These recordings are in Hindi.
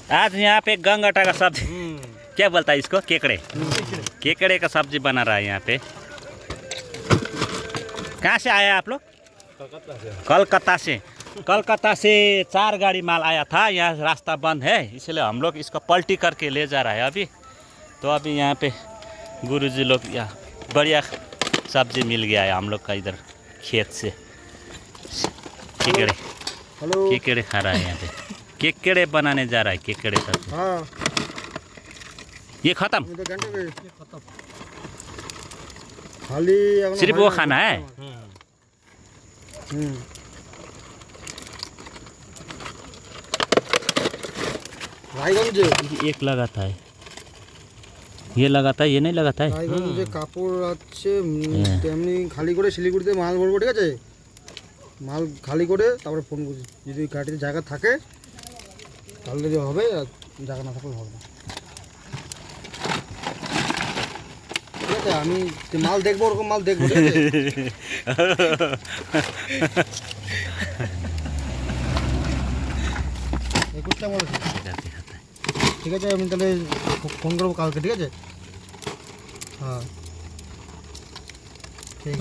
आज यहाँ पे गंगटा का सब्जी क्या बोलता है इसको, केकड़े केकड़े का सब्जी बना रहा है यहाँ पे। कहाँ से आया आप लोग? कलकत्ता से 4 गाड़ी माल आया था। यहाँ रास्ता बंद है इसलिए हम लोग इसको पलटी करके ले जा रहा है अभी। तो अभी यहाँ पे गुरुजी लोग यहाँ बढ़िया सब्जी मिल गया है हम लोग का इधर खेत से। केकड़े खा रहा है यहाँ पे, केकड़े बनाने जा रहा है केकड़े सब्जी। हाँ ये खत्म, खाली सिर्फ वो खाना है। রায়গঞ্জে एक लगाता है, ये लगाता है, ये नहीं लगाता है। রায়গঞ্জে কাপড় আছে তেমনি খালি করে শিলিগুড়িতে মাল ভরবো, ঠিক আছে? মাল খালি করে তারপরে ফোন করছি, যদি গাড়িতে জায়গা থাকে তাহলে যে হবে, আর জায়গা না থাকলে হবে না, ঠিক আছে? আমি যে মাল দেখবো ওরকম মাল দেখবো, ঠিক আছে? একুশটা বলেছি, ঠিক আছে? আমি তাহলে ফোন করবো কালকে, ঠিক আছে? हाँ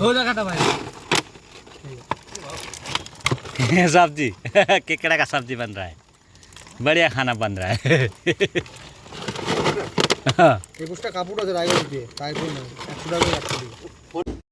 हो जाएगा भाई। सब्जी केकड़ा का सब्जी बन रहा है, बढ़िया खाना बन रहा है। একুশটা কাপড় আছে রায়গঞ্জ দিয়ে, তাই 100 টাকা